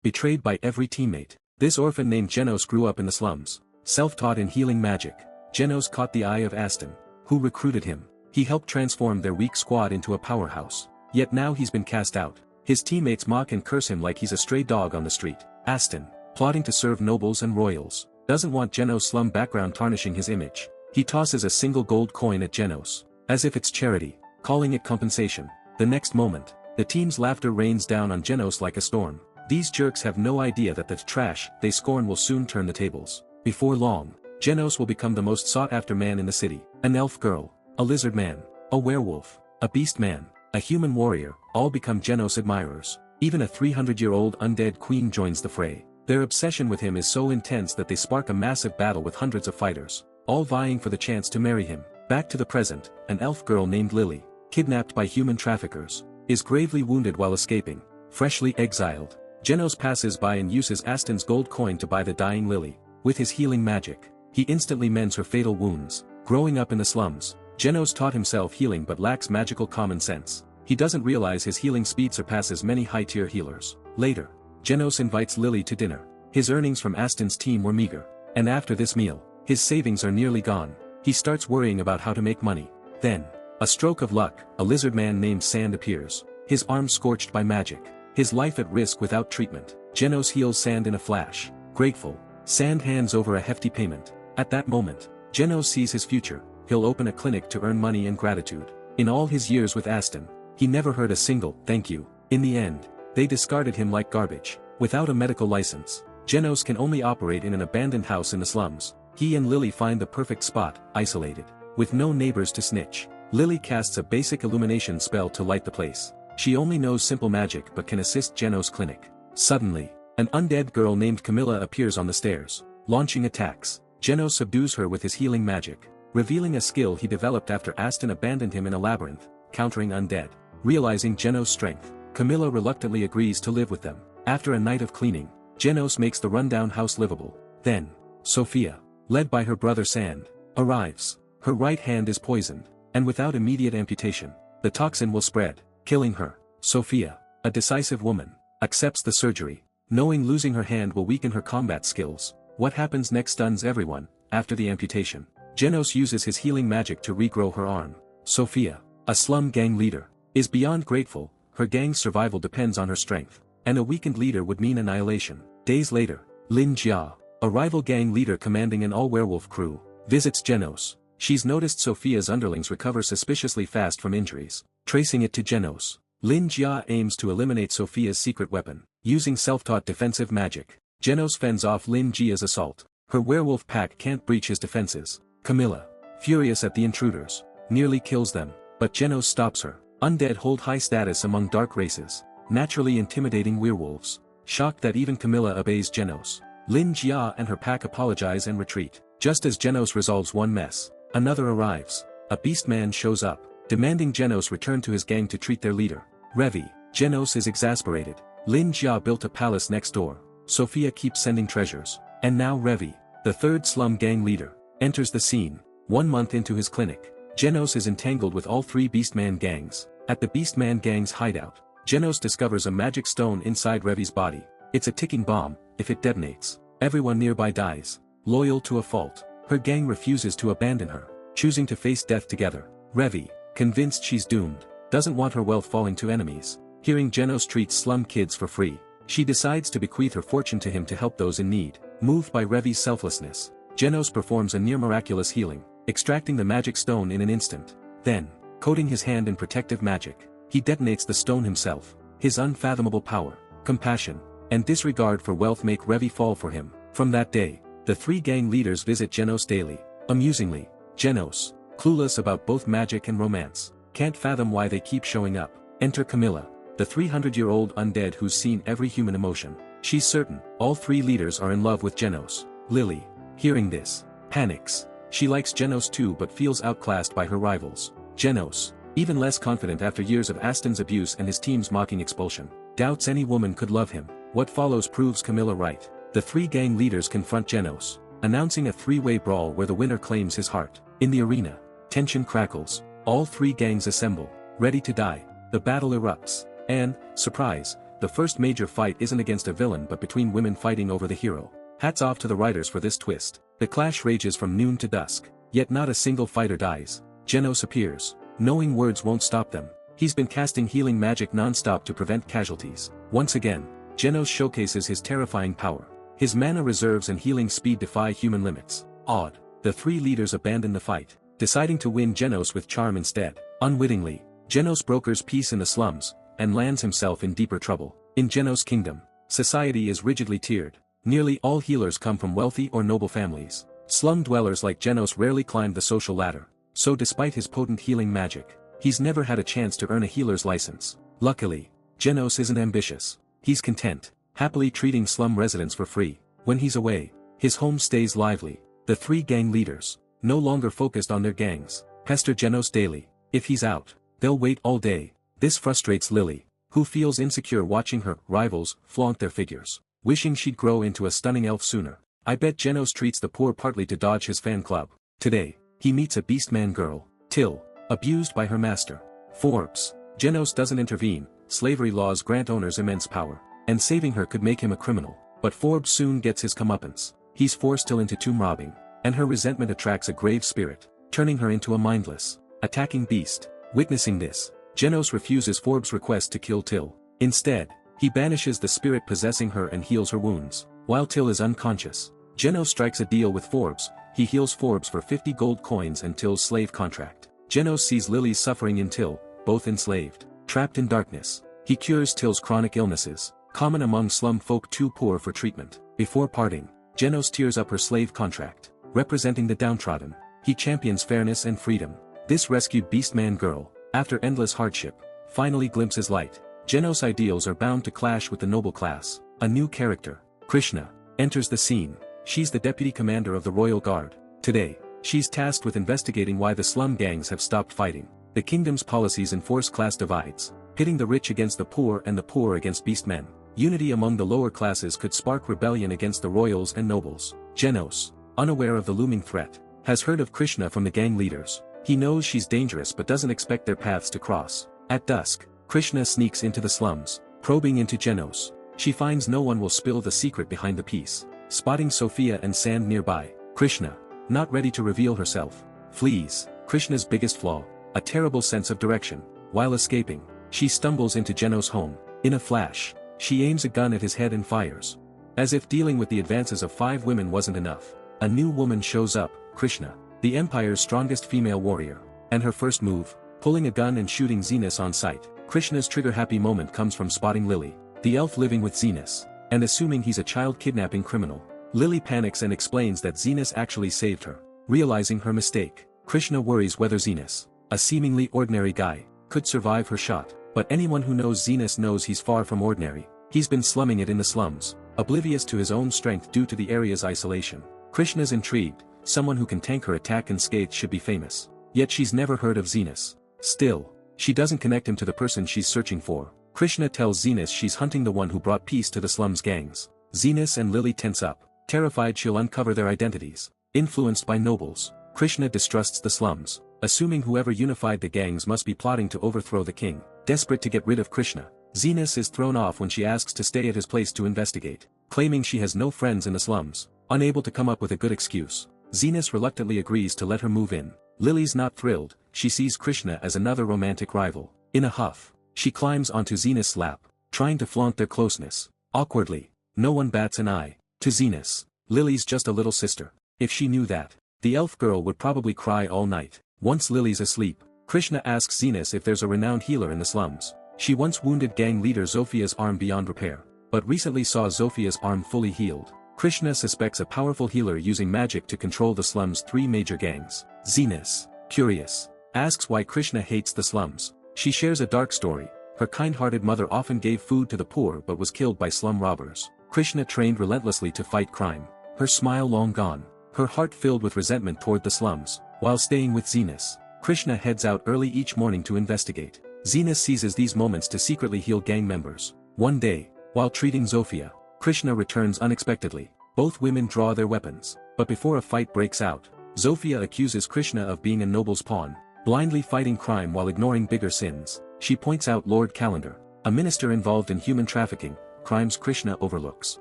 betrayed by every teammate. This orphan named Genos grew up in the slums, self-taught in healing magic. Genos caught the eye of Aston, who recruited him. He helped transform their weak squad into a powerhouse. Yet now he's been cast out. His teammates mock and curse him like he's a stray dog on the street. Aston, plotting to serve nobles and royals, doesn't want Genos' slum background tarnishing his image. He tosses a single gold coin at Genos, as if it's charity, calling it compensation. The next moment, the team's laughter rains down on Genos like a storm. These jerks have no idea that the trash they scorn will soon turn the tables. Before long, Genos will become the most sought-after man in the city. An elf girl, a lizard man, a werewolf, a beast man, a human warrior, all become Genos admirers. Even a 300-year-old undead queen joins the fray. Their obsession with him is so intense that they spark a massive battle with hundreds of fighters, all vying for the chance to marry him. Back to the present, an elf girl named Lily, kidnapped by human traffickers, is gravely wounded while escaping, freshly exiled. Genos passes by and uses Aston's gold coin to buy the dying Lily. With his healing magic, he instantly mends her fatal wounds. Growing up in the slums, Genos taught himself healing but lacks magical common sense. He doesn't realize his healing speed surpasses many high-tier healers. Later, Genos invites Lily to dinner. His earnings from Aston's team were meager, and after this meal, his savings are nearly gone. He starts worrying about how to make money. Then, a stroke of luck, a lizard man named Sand appears, his arm scorched by magic, his life at risk without treatment. Genos heals Sand in a flash. Grateful, Sand hands over a hefty payment. At that moment, Genos sees his future. He'll open a clinic to earn money and gratitude. In all his years with Aston, he never heard a single "thank you." In the end, they discarded him like garbage. Without a medical license, Genos can only operate in an abandoned house in the slums. He and Lily find the perfect spot, isolated, with no neighbors to snitch. Lily casts a basic illumination spell to light the place. She only knows simple magic but can assist Genos' clinic. Suddenly, an undead girl named Camilla appears on the stairs, launching attacks. Genos subdues her with his healing magic, revealing a skill he developed after Aston abandoned him in a labyrinth, countering undead. Realizing Genos' strength, Camilla reluctantly agrees to live with them. After a night of cleaning, Genos makes the rundown house livable. Then, Sophia, led by her brother Sand, arrives. Her right hand is poisoned, and without immediate amputation, the toxin will spread, killing her. Sophia, a decisive woman, accepts the surgery, knowing losing her hand will weaken her combat skills. What happens next stuns everyone. After the amputation, Genos uses his healing magic to regrow her arm. Sophia, a slum gang leader, is beyond grateful. Her gang's survival depends on her strength, and a weakened leader would mean annihilation. Days later, Lin Jia, a rival gang leader commanding an all-werewolf crew, visits Genos. She's noticed Sophia's underlings recover suspiciously fast from injuries. Tracing it to Genos, Lin Jia aims to eliminate Sophia's secret weapon. Using self-taught defensive magic, Genos fends off Lin Jia's assault. Her werewolf pack can't breach his defenses. Camilla, furious at the intruders, nearly kills them, but Genos stops her. Undead hold high status among dark races, naturally intimidating werewolves. Shocked that even Camilla obeys Genos, Lin Jia and her pack apologize and retreat. Just as Genos resolves one mess, another arrives. A beast man shows up, demanding Genos return to his gang to treat their leader, Revi. Genos is exasperated. Lin Jia built a palace next door. Sophia keeps sending treasures. And now Revi, the third slum gang leader, enters the scene. 1 month into his clinic, Genos is entangled with all three Beastman gangs. At the Beastman gang's hideout, Genos discovers a magic stone inside Revi's body. It's a ticking bomb. If it detonates, everyone nearby dies. Loyal to a fault, her gang refuses to abandon her, choosing to face death together. Revi, convinced she's doomed, doesn't want her wealth falling to enemies. Hearing Genos treats slum kids for free, she decides to bequeath her fortune to him to help those in need. Moved by Revi's selflessness, Genos performs a near-miraculous healing, extracting the magic stone in an instant. Then, coating his hand in protective magic, he detonates the stone himself. His unfathomable power, compassion, and disregard for wealth make Revi fall for him. From that day, the three gang leaders visit Genos daily. Amusingly, Genos, clueless about both magic and romance, can't fathom why they keep showing up. Enter Camilla, the 300-year-old undead who's seen every human emotion. She's certain all three leaders are in love with Genos. Lily, hearing this, panics. She likes Genos too but feels outclassed by her rivals. Genos, even less confident after years of Aston's abuse and his team's mocking expulsion, doubts any woman could love him. What follows proves Camilla right. The three gang leaders confront Genos, announcing a three-way brawl where the winner claims his heart. In the arena, tension crackles. All three gangs assemble, ready to die. The battle erupts, and, surprise, the first major fight isn't against a villain but between women fighting over the hero. Hats off to the writers for this twist. The clash rages from noon to dusk, yet not a single fighter dies. Genos appears. Knowing words won't stop them, he's been casting healing magic non-stop to prevent casualties. Once again, Genos showcases his terrifying power. His mana reserves and healing speed defy human limits. Awed, the three leaders abandon the fight, deciding to win Genos with charm instead. Unwittingly, Genos brokers peace in the slums, and lands himself in deeper trouble. In Genos' kingdom, society is rigidly tiered. Nearly all healers come from wealthy or noble families. Slum dwellers like Genos rarely climb the social ladder, so despite his potent healing magic, he's never had a chance to earn a healer's license. Luckily, Genos isn't ambitious. He's content, happily treating slum residents for free. When he's away, his home stays lively. The three gang leaders, no longer focused on their gangs, pester Genos daily. If he's out, they'll wait all day. This frustrates Lily, who feels insecure watching her rivals flaunt their figures, wishing she'd grow into a stunning elf sooner. I bet Genos treats the poor partly to dodge his fan club. Today, he meets a beastman girl, Till, abused by her master, Forbes. Genos doesn't intervene. Slavery laws grant owners immense power, and saving her could make him a criminal. But Forbes soon gets his comeuppance. He's forced Till into tomb robbing, and her resentment attracts a grave spirit, turning her into a mindless, attacking beast. Witnessing this, Genos refuses Forbes' request to kill Till. Instead, he banishes the spirit possessing her and heals her wounds. While Till is unconscious, Genos strikes a deal with Forbes. He heals Forbes for 50 gold coins and Till's slave contract. Genos sees Lily's suffering in Till, both enslaved, trapped in darkness. He cures Till's chronic illnesses, common among slum folk too poor for treatment. Before parting, Genos tears up her slave contract. Representing the downtrodden, he champions fairness and freedom. This rescued beastman girl, after endless hardship, finally glimpses light. Genos' ideals are bound to clash with the noble class. A new character, Krishna, enters the scene. She's the deputy commander of the Royal Guard. Today, she's tasked with investigating why the slum gangs have stopped fighting. The kingdom's policies enforce class divides, pitting the rich against the poor and the poor against beastmen. Unity among the lower classes could spark rebellion against the royals and nobles. Genos, unaware of the looming threat, has heard of Krishna from the gang leaders. He knows she's dangerous but doesn't expect their paths to cross. At dusk, Krishna sneaks into the slums, probing into Genos. She finds no one will spill the secret behind the piece. Spotting Sophia and Sand nearby, Krishna, not ready to reveal herself, flees. Krishna's biggest flaw, a terrible sense of direction. While escaping, she stumbles into Genos' home. In a flash, she aims a gun at his head and fires. As if dealing with the advances of 5 women wasn't enough, a new woman shows up, Krishna, the Empire's strongest female warrior. And her first move, pulling a gun and shooting Zenas on sight. Krishna's trigger-happy moment comes from spotting Lily, the elf living with Zenas, and assuming he's a child kidnapping criminal. Lily panics and explains that Zenas actually saved her. Realizing her mistake, Krishna worries whether Zenas, a seemingly ordinary guy, could survive her shot. But anyone who knows Zenas knows he's far from ordinary. He's been slumming it in the slums, oblivious to his own strength due to the area's isolation. Krishna's intrigued. Someone who can tank her attack unscathed should be famous. Yet she's never heard of Zenas. Still, she doesn't connect him to the person she's searching for. Krishna tells Zenas she's hunting the one who brought peace to the slums gangs. Zenas and Lily tense up, terrified she'll uncover their identities. Influenced by nobles, Krishna distrusts the slums, assuming whoever unified the gangs must be plotting to overthrow the king. Desperate to get rid of Krishna, Zenas is thrown off when she asks to stay at his place to investigate. Claiming she has no friends in the slums, unable to come up with a good excuse, Zenas reluctantly agrees to let her move in. Lily's not thrilled. She sees Krishna as another romantic rival. In a huff, she climbs onto Zenas' lap, trying to flaunt their closeness. Awkwardly, no one bats an eye. To Zenas, Lily's just a little sister. If she knew that, the elf girl would probably cry all night. Once Lily's asleep, Krishna asks Zenas if there's a renowned healer in the slums. She once wounded gang leader Zophia's arm beyond repair, but recently saw Zophia's arm fully healed. Krishna suspects a powerful healer using magic to control the slums' 3 major gangs. Zenas, curious, asks why Krishna hates the slums. She shares a dark story. Her kind-hearted mother often gave food to the poor but was killed by slum robbers. Krishna trained relentlessly to fight crime. Her smile long gone, her heart filled with resentment toward the slums. While staying with Zenas, Krishna heads out early each morning to investigate. Zenas seizes these moments to secretly heal gang members. One day, while treating Zofia, Krishna returns unexpectedly. Both women draw their weapons, but before a fight breaks out, Zofia accuses Krishna of being a noble's pawn, blindly fighting crime while ignoring bigger sins. She points out Lord Calendar, A minister involved in human trafficking, crimes Krishna overlooks.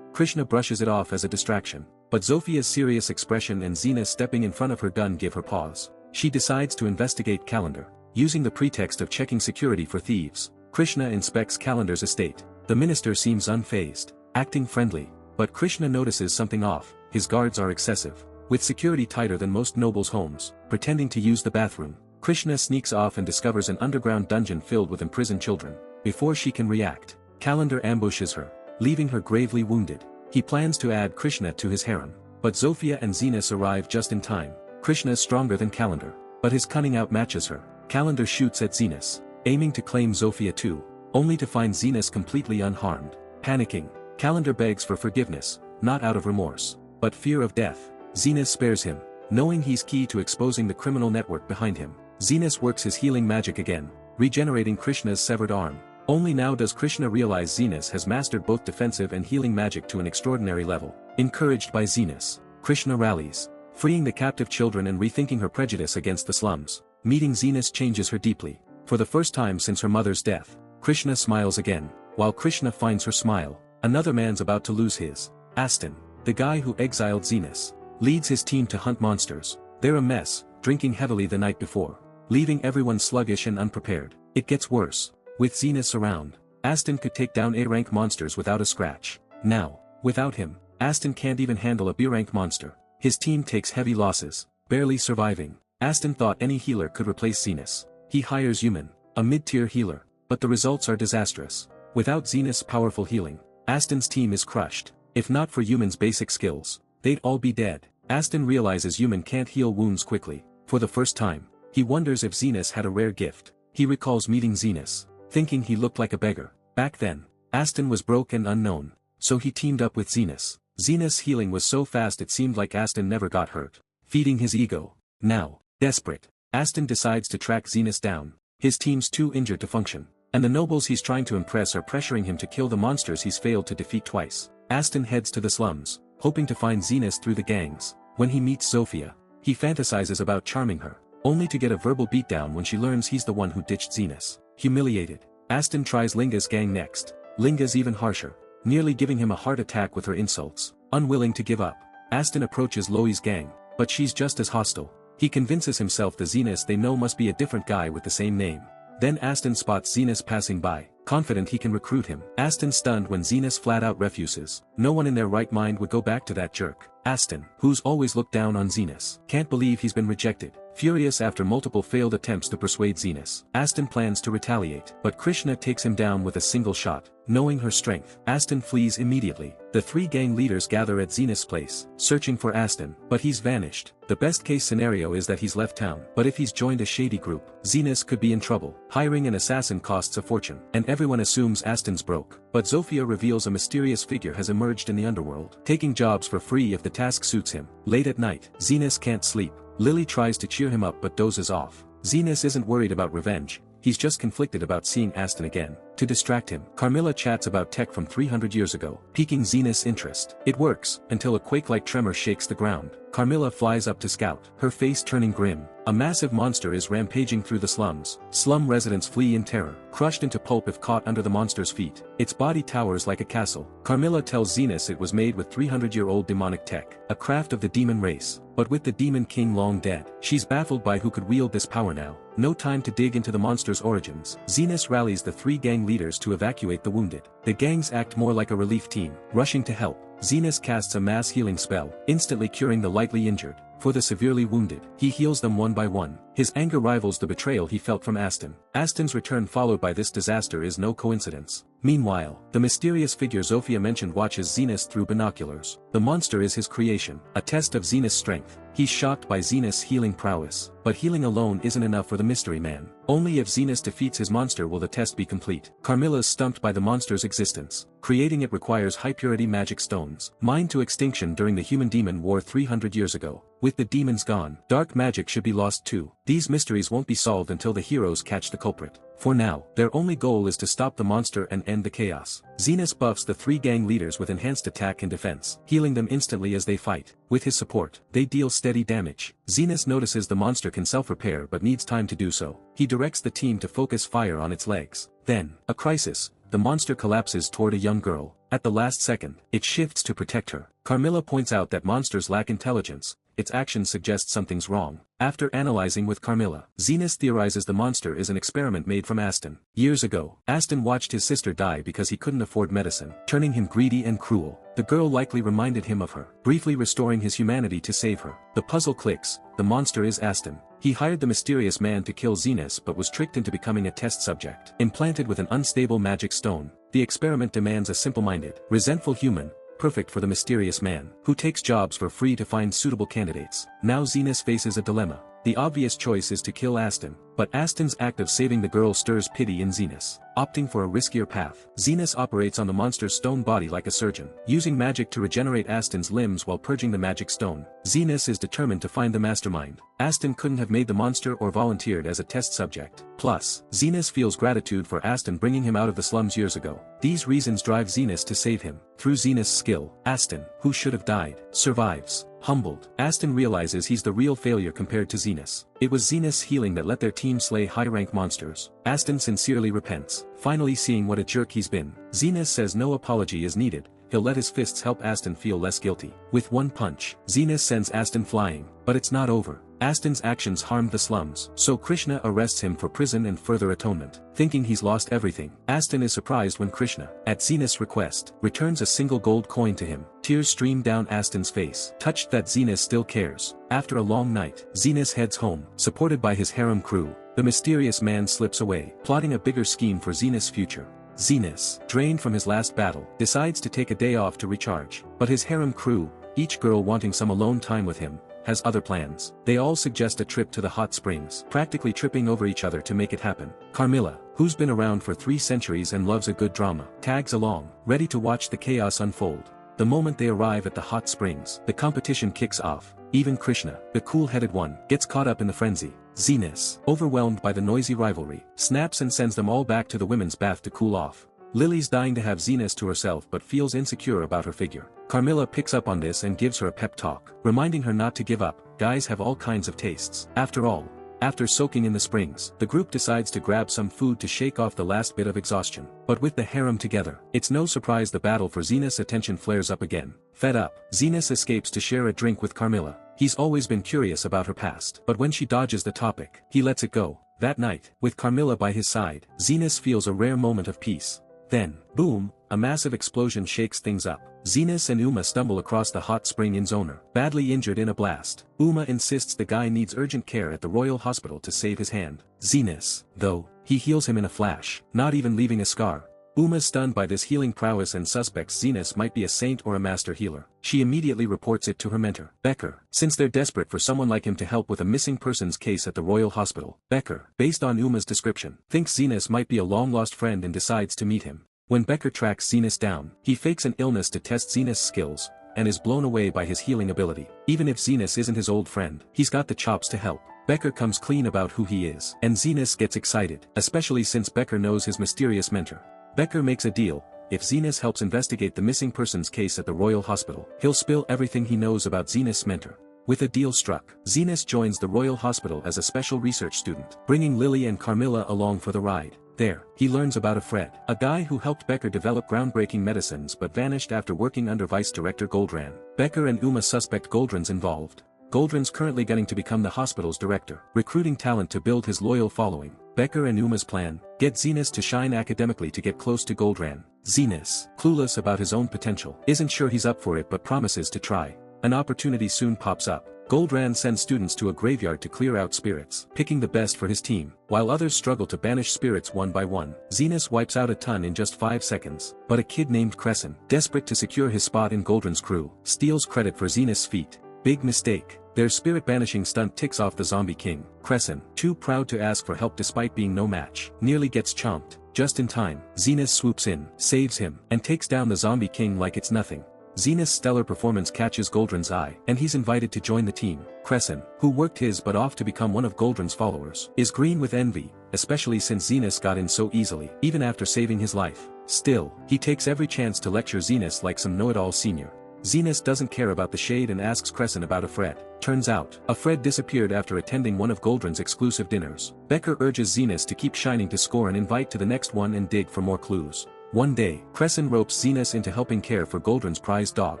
Krishna brushes it off as a distraction, but Zophia's serious expression and Xena stepping in front of her gun give her pause. She decides to investigate Calendar, using the pretext of checking security for thieves. Krishna inspects Calendar's estate. The minister seems unfazed, acting friendly, but Krishna notices something off. His guards are excessive, with security tighter than most nobles' homes, pretending to use the bathroom. Krishna sneaks off and discovers an underground dungeon filled with imprisoned children. Before she can react, Calendar ambushes her, leaving her gravely wounded. He plans to add Krishna to his harem, but Zofia and Zenas arrive just in time. Krishna is stronger than Calendar, but his cunning outmatches her. Calendar shoots at Zenas, aiming to claim Zofia too, only to find Zenas completely unharmed. Panicking, Calendar begs for forgiveness, not out of remorse, but fear of death. Zenas spares him, knowing he's key to exposing the criminal network behind him. Zenas works his healing magic again, regenerating Krishna's severed arm. Only now does Krishna realize Zenas has mastered both defensive and healing magic to an extraordinary level. Encouraged by Zenas, Krishna rallies, freeing the captive children and rethinking her prejudice against the slums. Meeting Zenas changes her deeply. For the first time since her mother's death, Krishna smiles again. While Krishna finds her smile, another man's about to lose his. Aston, the guy who exiled Zenas, leads his team to hunt monsters. They're a mess, drinking heavily the night before, leaving everyone sluggish and unprepared. It gets worse. With Zenas around, Aston could take down A-rank monsters without a scratch. Now, without him, Aston can't even handle a B-rank monster. His team takes heavy losses, barely surviving. Aston thought any healer could replace Zenas. He hires Yuman, a mid-tier healer, but the results are disastrous. Without Zenas' powerful healing, Aston's team is crushed. If not for Yuman's basic skills, they'd all be dead. Aston realizes Yuman can't heal wounds quickly. For the first time, he wonders if Zenas had a rare gift. He recalls meeting Zenas, thinking he looked like a beggar. Back then, Aston was broke and unknown, so he teamed up with Zenas. Zenas' healing was so fast it seemed like Aston never got hurt, feeding his ego. Now, desperate, Aston decides to track Zenas down. His team's too injured to function, and the nobles he's trying to impress are pressuring him to kill the monsters he's failed to defeat twice. Aston heads to the slums, hoping to find Zenas through the gangs. When he meets Zofia, he fantasizes about charming her, only to get a verbal beatdown when she learns he's the one who ditched Zenas. Humiliated, Aston tries Linga's gang next. Linga's even harsher, nearly giving him a heart attack with her insults. Unwilling to give up, Aston approaches Loi's gang, but she's just as hostile. He convinces himself the Zenas they know must be a different guy with the same name. Then Aston spots Zenas passing by, confident he can recruit him. Aston stunned when Zenas flat out refuses. No one in their right mind would go back to that jerk. Aston, who's always looked down on Zenas, can't believe he's been rejected. Furious after multiple failed attempts to persuade Zenas, Aston plans to retaliate, but Krishna takes him down with a single shot. Knowing her strength, Aston flees immediately. The three gang leaders gather at Zenas' place, searching for Aston, but he's vanished. The best case scenario is that he's left town, but if he's joined a shady group, Zenas could be in trouble. Hiring an assassin costs a fortune, and everyone assumes Aston's broke. But Zofia reveals a mysterious figure has emerged in the underworld, taking jobs for free if the task suits him. Late at night, Zenas can't sleep. Lily tries to cheer him up but dozes off. Zenas isn't worried about revenge, he's just conflicted about seeing Aston again. To distract him, Carmilla chats about tech from 300 years ago, piquing Zenas' interest. It works, until a quake-like tremor shakes the ground. Carmilla flies up to scout, her face turning grim. A massive monster is rampaging through the slums. Slum residents flee in terror, crushed into pulp if caught under the monster's feet. Its body towers like a castle. Carmilla tells Zenas it was made with 300-year-old demonic tech, a craft of the demon race. But with the demon king long dead, she's baffled by who could wield this power now. No time to dig into the monster's origins. Zenas rallies the three gang leaders to evacuate the wounded. The gangs act more like a relief team, rushing to help. Zenas casts a mass healing spell, instantly curing the lightly injured. For the severely wounded, he heals them one by one. His anger rivals the betrayal he felt from Aston. Aston's return followed by this disaster is no coincidence. Meanwhile, the mysterious figure Zofia mentioned watches Zenas through binoculars. The monster is his creation, a test of Zenas' strength. He's shocked by Zenas' healing prowess, but healing alone isn't enough for the mystery man. Only if Zenas defeats his monster will the test be complete. Carmilla's stumped by the monster's existence. Creating it requires high-purity magic stones, mined to extinction during the human-demon war 300 years ago. With the demons gone, dark magic should be lost too. These mysteries won't be solved until the heroes catch the culprit. For now, their only goal is to stop the monster and end the chaos. Zenas buffs the three gang leaders with enhanced attack and defense, healing them instantly as they fight. With his support, they deal steady damage. Zenas notices the monster can self-repair but needs time to do so. He directs the team to focus fire on its legs. Then, a crisis. the monster collapses toward a young girl. At the last second, it shifts to protect her. Carmilla points out that monsters lack intelligence. Its actions suggest something's wrong. After analyzing with Carmilla, Zenas theorizes the monster is an experiment made from Aston. Years ago, Aston watched his sister die because he couldn't afford medicine, turning him greedy and cruel. The girl likely reminded him of her, briefly restoring his humanity to save her. The puzzle clicks, the monster is Aston. He hired the mysterious man to kill Zenas but was tricked into becoming a test subject. Implanted with an unstable magic stone, the experiment demands a simple-minded, resentful human, perfect for the mysterious man, who takes jobs for free to find suitable candidates. Now Zenas faces a dilemma. The obvious choice is to kill Aston, but Aston's act of saving the girl stirs pity in Zenas. Opting for a riskier path, Zenas operates on the monster's stone body like a surgeon, using magic to regenerate Aston's limbs while purging the magic stone. Zenas is determined to find the mastermind. Aston couldn't have made the monster or volunteered as a test subject. Plus, Zenas feels gratitude for Aston bringing him out of the slums years ago. These reasons drive Zenas to save him. Through Zenas' skill, Aston, who should have died, survives. Humbled, Aston realizes he's the real failure compared to Zenas. It was Zenas' healing that let their team slay high-rank monsters. Aston sincerely repents, finally seeing what a jerk he's been. Zenas says no apology is needed, he'll let his fists help Aston feel less guilty. With one punch, Zenas sends Aston flying, but it's not over. Aston's actions harmed the slums, so Krishna arrests him for prison and further atonement. Thinking he's lost everything, Aston is surprised when Krishna, at Zenas' request, returns a single gold coin to him. Tears stream down Aston's face, touched that Zenas still cares. After a long night, Zenas heads home, supported by his harem crew. The mysterious man slips away, plotting a bigger scheme for Zenas' future. Zenas, drained from his last battle, decides to take a day off to recharge. But his harem crew, each girl wanting some alone time with him, has other plans. They all suggest a trip to the hot springs, practically tripping over each other to make it happen. Carmilla, who's been around for 3 centuries and loves a good drama, tags along, ready to watch the chaos unfold. The moment they arrive at the hot springs, the competition kicks off. Even Krishna, the cool-headed one, gets caught up in the frenzy. Zenas, overwhelmed by the noisy rivalry, snaps and sends them all back to the women's bath to cool off. Lily's dying to have Zenas to herself but feels insecure about her figure. Carmilla picks up on this and gives her a pep talk, reminding her not to give up. Guys have all kinds of tastes. After all, after soaking in the springs, the group decides to grab some food to shake off the last bit of exhaustion. But with the harem together, it's no surprise the battle for Zenas' attention flares up again. Fed up, Zenas escapes to share a drink with Carmilla. He's always been curious about her past, but when she dodges the topic, he lets it go. That night, with Carmilla by his side, Zenas feels a rare moment of peace. Then, boom, a massive explosion shakes things up. Zenas and Uma stumble across the hot spring inn's owner, badly injured in a blast. Uma insists the guy needs urgent care at the Royal Hospital to save his hand. Zenas, though, he heals him in a flash, not even leaving a scar. Uma's stunned by this healing prowess and suspects Zenas might be a saint or a master healer. She immediately reports it to her mentor, Becker, since they're desperate for someone like him to help with a missing persons case at the Royal Hospital. Becker, based on Uma's description, thinks Zenas might be a long-lost friend and decides to meet him. When Becker tracks Zenas down, he fakes an illness to test Zenas' skills, and is blown away by his healing ability. Even if Zenas isn't his old friend, he's got the chops to help. Becker comes clean about who he is, and Zenas gets excited, especially since Becker knows his mysterious mentor. Becker makes a deal. If Zenas helps investigate the missing persons case at the Royal Hospital, he'll spill everything he knows about Zenas' mentor. With a deal struck, Zenas joins the Royal Hospital as a special research student, bringing Lily and Carmilla along for the ride. There, he learns about Fred, a guy who helped Becker develop groundbreaking medicines but vanished after working under Vice Director Goldran. Becker and Uma suspect Goldran's involved. Goldran's currently gunning to become the hospital's director, recruiting talent to build his loyal following. Becker and Uma's plan, get Zenas to shine academically to get close to Goldran. Zenas, clueless about his own potential, isn't sure he's up for it but promises to try. An opportunity soon pops up. Goldran sends students to a graveyard to clear out spirits, picking the best for his team. While others struggle to banish spirits one by one, Zenas wipes out a ton in just 5 seconds. But a kid named Crescent, desperate to secure his spot in Goldran's crew, steals credit for Zenas' feat. Big mistake. Their spirit-banishing stunt ticks off the Zombie King. Crescent, too proud to ask for help despite being no match, nearly gets chomped. Just in time, Zenas swoops in, saves him, and takes down the Zombie King like it's nothing. Zenas' stellar performance catches Goldran's eye, and he's invited to join the team. Crescent, who worked his butt off to become one of Goldran's followers, is green with envy, especially since Zenas got in so easily, even after saving his life. Still, he takes every chance to lecture Zenas like some know-it-all senior. Zenas doesn't care about the shade and asks Crescent about Fred. Turns out, Fred disappeared after attending one of Goldran's exclusive dinners. Becker urges Zenas to keep shining to score an invite to the next one and dig for more clues. One day, Crescent ropes Zenas into helping care for Goldrun's prized dog,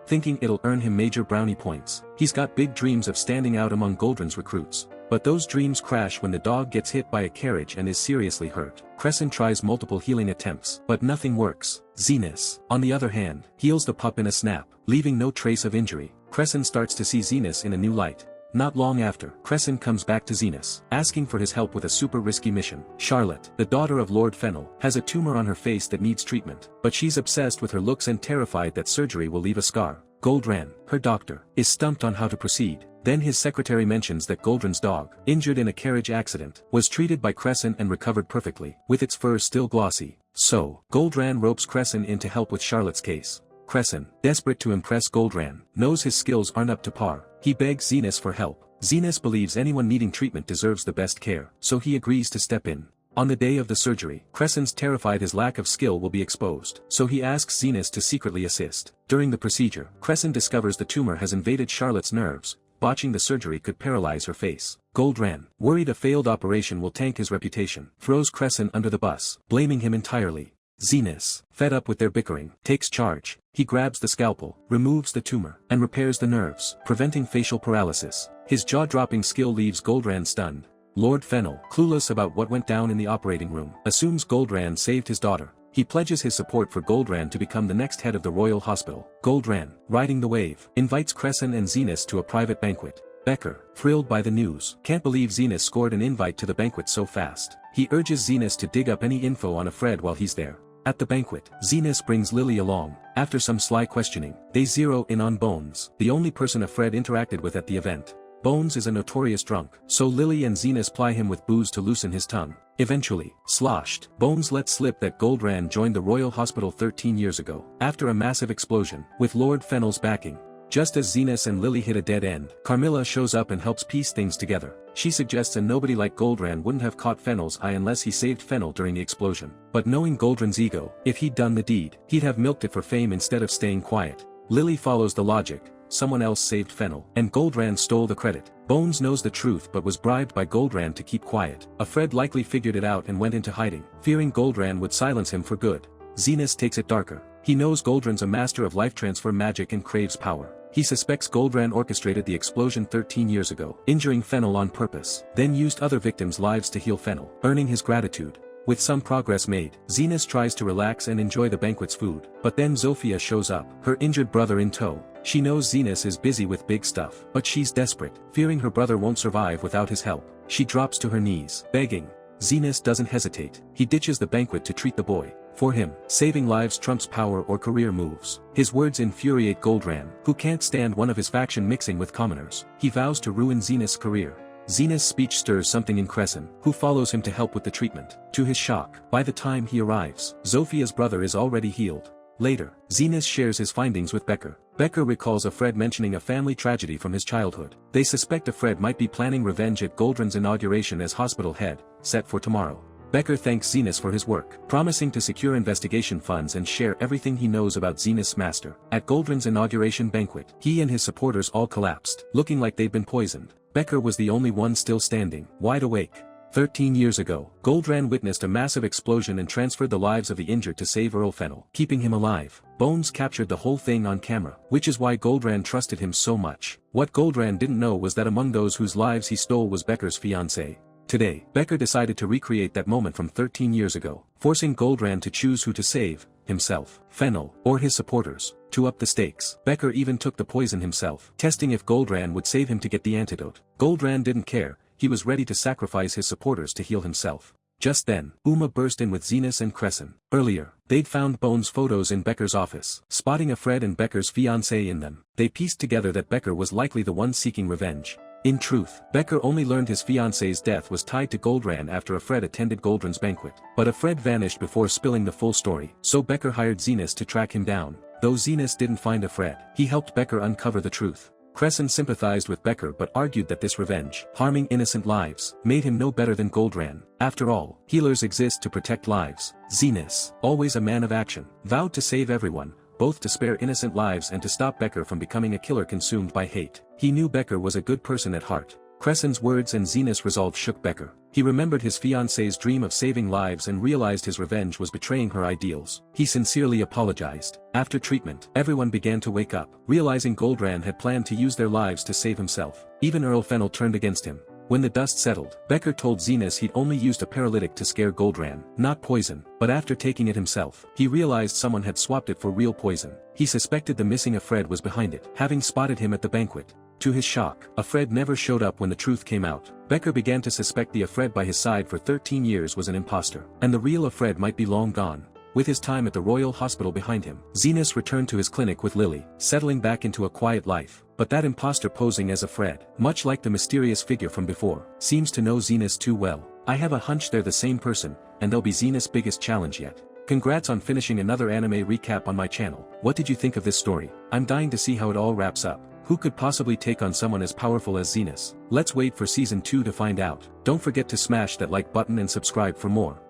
thinking it'll earn him major brownie points. He's got big dreams of standing out among Goldrun's recruits. But those dreams crash when the dog gets hit by a carriage and is seriously hurt. Crescent tries multiple healing attempts, but nothing works. Zenas, on the other hand, heals the pup in a snap, leaving no trace of injury. Crescent starts to see Zenas in a new light. Not long after, Crescent comes back to Zenas, asking for his help with a super risky mission. Charlotte, the daughter of Lord Fennel, has a tumor on her face that needs treatment, but she's obsessed with her looks and terrified that surgery will leave a scar. Goldran, her doctor, is stumped on how to proceed. Then his secretary mentions that Goldrun's dog, injured in a carriage accident, was treated by Crescent and recovered perfectly, with its fur still glossy. So, Goldran ropes Crescent in to help with Charlotte's case. Crescent, desperate to impress Goldran, knows his skills aren't up to par. He begs Zenas for help. Zenas believes anyone needing treatment deserves the best care, so he agrees to step in. On the day of the surgery, Crescent's terrified his lack of skill will be exposed, so he asks Zenas to secretly assist. During the procedure, Crescent discovers the tumor has invaded Charlotte's nerves. Botching the surgery could paralyze her face. Goldran, worried a failed operation will tank his reputation, throws Crescent under the bus, blaming him entirely. Zenas, fed up with their bickering, takes charge. He grabs the scalpel, removes the tumor, and repairs the nerves, preventing facial paralysis. His jaw-dropping skill leaves Goldran stunned. Lord Fennel, clueless about what went down in the operating room, assumes Goldran saved his daughter. He pledges his support for Goldran to become the next head of the Royal Hospital. Goldran, riding the wave, invites Crescent and Zenas to a private banquet. Becker, thrilled by the news, can't believe Zenas scored an invite to the banquet so fast. He urges Zenas to dig up any info on a Fred while he's there. At the banquet, Zenas brings Lily along. After some sly questioning, they zero in on Bones, the only person a Fred interacted with at the event. Bones is a notorious drunk, so Lily and Zenas ply him with booze to loosen his tongue. Eventually, sloshed, Bones lets slip that Goldran joined the Royal Hospital 13 years ago, after a massive explosion, with Lord Fennel's backing. Just as Zenas and Lily hit a dead end, Carmilla shows up and helps piece things together. She suggests a nobody like Goldran wouldn't have caught Fennel's eye unless he saved Fennel during the explosion. But knowing Goldran's ego, if he'd done the deed, he'd have milked it for fame instead of staying quiet. Lily follows the logic. Someone else saved Fennel, and Goldran stole the credit. Bones knows the truth but was bribed by Goldran to keep quiet. A Fred likely figured it out and went into hiding, fearing Goldran would silence him for good. Zenas takes it darker. He knows Goldran's a master of life transfer magic and craves power. He suspects Goldran orchestrated the explosion 13 years ago, injuring Fennel on purpose, then used other victims' lives to heal Fennel, earning his gratitude. With some progress made, Zenas tries to relax and enjoy the banquet's food, but then Zofia shows up, her injured brother in tow. She knows Zenas is busy with big stuff, but she's desperate, fearing her brother won't survive without his help. She drops to her knees, begging. Zenas doesn't hesitate. He ditches the banquet to treat the boy. For him, saving lives trumps power or career moves. His words infuriate Goldran, who can't stand one of his faction mixing with commoners. He vows to ruin Zenas' career. Zenas' speech stirs something in Crescent, who follows him to help with the treatment. To his shock, by the time he arrives, Zofia's brother is already healed. Later, Zenas shares his findings with Becker. Becker recalls a Fred mentioning a family tragedy from his childhood. They suspect a Fred might be planning revenge at Goldran's inauguration as hospital head, set for tomorrow. Becker thanks Zenas for his work, promising to secure investigation funds and share everything he knows about Zenas' master. At Goldran's inauguration banquet, he and his supporters all collapsed, looking like they'd been poisoned. Becker was the only one still standing, wide awake. 13 years ago, Goldran witnessed a massive explosion and transferred the lives of the injured to save Earl Fennel, keeping him alive. Bones captured the whole thing on camera, which is why Goldran trusted him so much. What Goldran didn't know was that among those whose lives he stole was Becker's fiancée. Today, Becker decided to recreate that moment from 13 years ago, forcing Goldran to choose who to save, himself, Fennel, or his supporters. To up the stakes, Becker even took the poison himself, testing if Goldran would save him to get the antidote. Goldran didn't care. He was ready to sacrifice his supporters to heal himself. Just then, Uma burst in with Zenas and Crescent. Earlier, they'd found Bones' photos in Becker's office, spotting a Fred and Becker's fiancée in them. They pieced together that Becker was likely the one seeking revenge. In truth, Becker only learned his fiancée's death was tied to Goldran after a Fred attended Goldran's banquet. But a Fred vanished before spilling the full story, so Becker hired Zenas to track him down. Though Zenas didn't find a Fred, he helped Becker uncover the truth. Crescent sympathized with Becker but argued that this revenge, harming innocent lives, made him no better than Goldran. After all, healers exist to protect lives. Zenas, always a man of action, vowed to save everyone, both to spare innocent lives and to stop Becker from becoming a killer consumed by hate. He knew Becker was a good person at heart. Crescent's words and Zena's resolve shook Becker. He remembered his fiancée's dream of saving lives and realized his revenge was betraying her ideals. He sincerely apologized. After treatment, everyone began to wake up, realizing Goldran had planned to use their lives to save himself. Even Earl Fennel turned against him. When the dust settled, Becker told Zenas he'd only used a paralytic to scare Goldran, not poison, but after taking it himself, he realized someone had swapped it for real poison. He suspected the missing Afred was behind it, having spotted him at the banquet. To his shock, Afred never showed up when the truth came out. Becker began to suspect the Afred by his side for 13 years was an imposter, and the real Afred might be long gone. With his time at the Royal Hospital behind him, Zenas returned to his clinic with Lily, settling back into a quiet life. But that imposter posing as Afred, much like the mysterious figure from before, seems to know Zenas too well. I have a hunch they're the same person, and they'll be Zenas' biggest challenge yet. Congrats on finishing another anime recap on my channel. What did you think of this story? I'm dying to see how it all wraps up. Who could possibly take on someone as powerful as Zenas? Let's wait for season 2 to find out. Don't forget to smash that like button and subscribe for more.